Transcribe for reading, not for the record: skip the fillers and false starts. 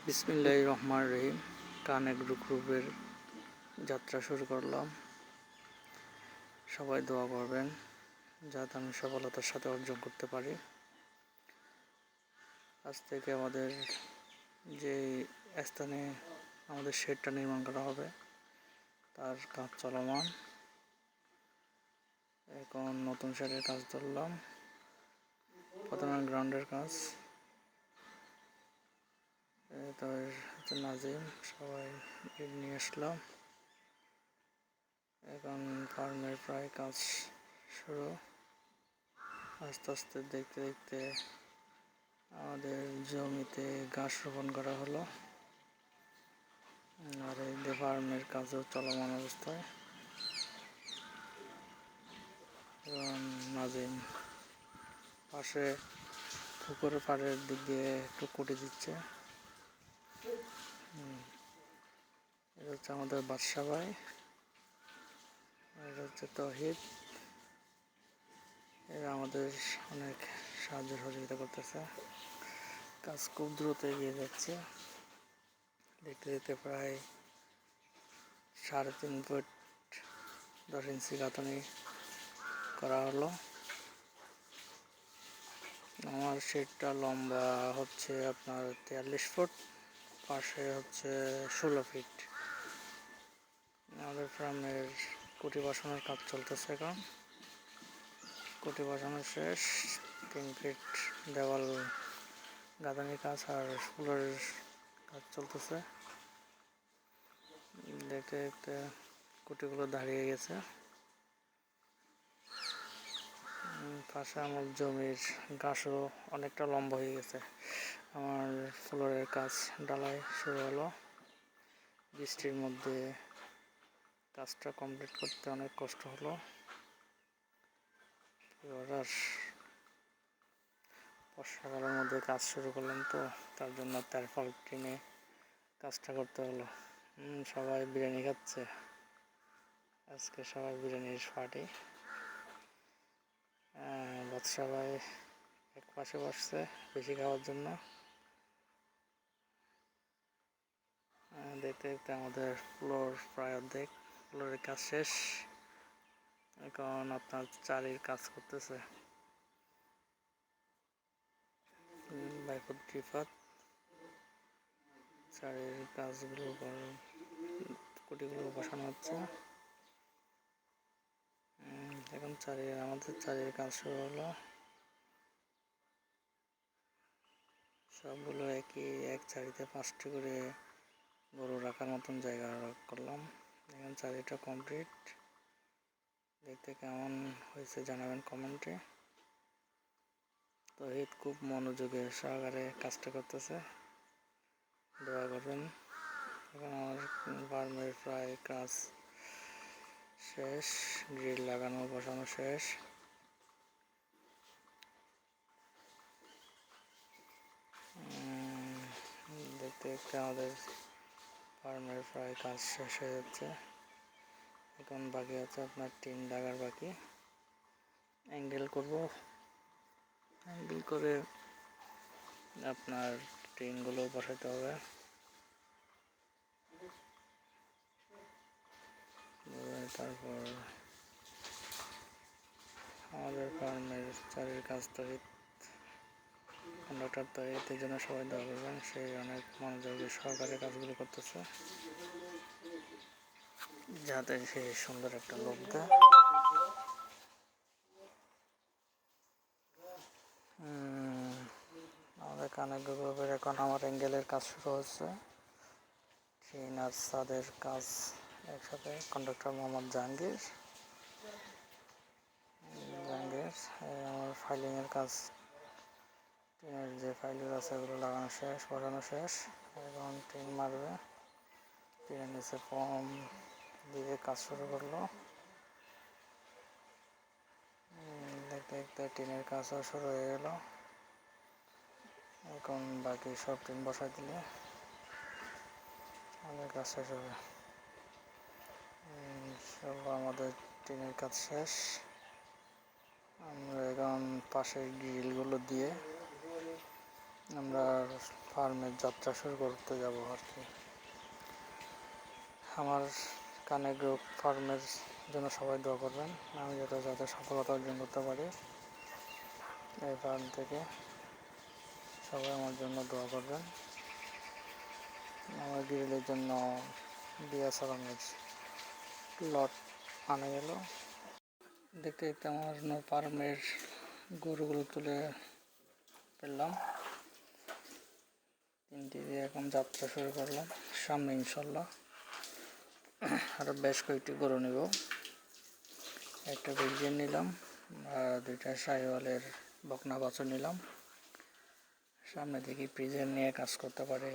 বিসমিল্লাহির রহমানির রহিম। কানেক গ্রুপের যাত্রা শুরু করলাম। সবাই দোয়া করবেন যাতে আমি সফলতার সাথে অর্জন করতে পারি। আজ থেকে আমাদের যে স্থানে আমাদের শেডটা নির্মাণ করা হবে তার কাজ চলমান। এখন নতুন শেডের কাজ ধরলাম, প্রথমে গ্রাউন্ডের কাজ। তো হচ্ছে নাজিম, সবাই নিয়ে আসলাম। এখন ফার্মের প্রায় কাজ শুরু। আস্তে আস্তে দেখতে দেখতে আমাদের জমিতে ঘাস রোপণ করা হলো, আর এই ফার্মের কাজও চলমান অবস্থায়। এবং নাজিম পাশে পুকুরের পাড়ের দিক দিয়ে একটু কুটি দিচ্ছে। এটা হচ্ছে আমাদের বাদশা ভাই, এটা হচ্ছে তৌহিদ। এরা আমাদের অনেক সাহায্য সহযোগিতা করতেছে। কাজ খুব দ্রুত এগিয়ে যাচ্ছে। দেখতে দেখতে প্রায় 3.5 ফুট 10 ইঞ্চি গাঁথনি করা হলো। আমার শেডটা লম্বা হচ্ছে আপনার 43 ফুট, পাশে হচ্ছে 16 ফিট। আমাদের ফার্মের কুটি বসানোর কাজ চলতেছে। এখন কুটি বসানো শেষ, 3 ফিট দেওয়াল গাঁথনির কাজ আর ফুলের কাজ চলতেছে। দেখতে দেখতে কুটিগুলো দাঁড়িয়ে গেছে। পাশে আমার জমির ঘাসও অনেকটা লম্বা হয়ে গেছে। আমার ফ্লোরের কাজ ঢালাই শুরু হলো। বৃষ্টির মধ্যে কাজটা কমপ্লিট করতে অনেক কষ্ট হলো। এবার বর্ষাকালের মধ্যে কাজ শুরু করলাম, তো তার জন্য তারপল টিনে কাজটা করতে হলো। সবাই বিরিয়ানি খাচ্ছে, আজকে সবাই বিরিয়ানির পার্টি। সবাই এক পাশে বসছে বেশি খাওয়ার জন্য। দেখতে দেখতে আমাদের ফ্লোর প্রায় অর্ধেক, ফ্লোরের কাজ শেষ। এখন আপনার চারির কাজ করতেছে বাইফুট ত্রিপাত। চারির কাজগুলো কুটিগুলো বসানো হচ্ছে। এখন আমাদের চারির কাজ শুরু হলো। সবগুলো এক চারিতে 5টি করে গরু রাখার মতন জায়গা করলাম। এখন চারিটা কমপ্লিট। দেখতে কেমন হয়েছে জানাবেন কমেন্টে। তৌহিদ খুব মনোযোগে সহকারে কাজটা করতেছে, দোয়া করবেন। এখন আমার ফার্মের প্রায় কাজ শেষ, গ্রিল লাগানো বসানো শেষ। দেখতে দেখতে আমাদের ফার্মের প্রায় কাজ শেষ হয়ে যাচ্ছে। এখন বাকি আছে আপনার টিন লাগার বাকি। অ্যাঙ্গেল করব, অ্যাঙ্গেল করে আপনার টিনগুলো বসাতে হবে। তারপর আমাদের ফার্মের চারির কাজ তৈরি কন্ডাক্টর তৈরির জন্য সবাই দোয়া করবেন। সেই অনেক মনোযোগী সহকারে কাজগুলো করতেছে যাতে সে সুন্দর একটা লোক দেয়। আমাদের কানেক গ্রুপের এখন আমার অ্যাঙ্গেলের কাজ শুরু হচ্ছে। টিন আর ছাদের কাজ একসাথে। কন্ডাক্টর মোহাম্মদ জাহাঙ্গীর। আমার ফাইলিংয়ের কাজ, টিনের যে ফাইলগুলো আছে ওগুলো লাগানো শেষ, বসানো শেষ। এখন টিন মারবে, টিনের নিচে ফর্ম দিয়ে কাজ শুরু করলো। দেখতে দেখতে টিনের কাজও শুরু হয়ে গেল। এখন বাকি সব টিন বসাই দিলে আমাদের কাজ শেষ হবে। আমাদের টিনের কাজ শেষ। আমরা এখন পাশের গ্রিলগুলো দিয়ে আমরা ফার্মের যাত্রা শুরু করতে যাব আর কি। আমার কানে গ্রুপ ফার্মের জন্য সবাই দোয়া করবেন, আমি যাতে সফলতা অর্জন করতে পারি এই ফার্ম থেকে। সবাই আমার জন্য দোয়া করবেন। আমার গ্রিলের জন্য বিএসআরএমের লট আনা গেল। দেখতে দেখতে আমার ফার্মের গরুগুলো তুলে ফেললাম, 3টি দিয়ে এখন যাত্রা শুরু করলাম। সামনে ইনশাল্লাহ আরও বেশ কয়েকটি গরু নেব। একটা ফ্রিজিয়ান নিলাম আর 2টা শাহিওয়ালের বকনা বাছুর নিলাম। সামনে দেখি ফ্রিজিয়ান নিয়ে কাজ করতে পারে।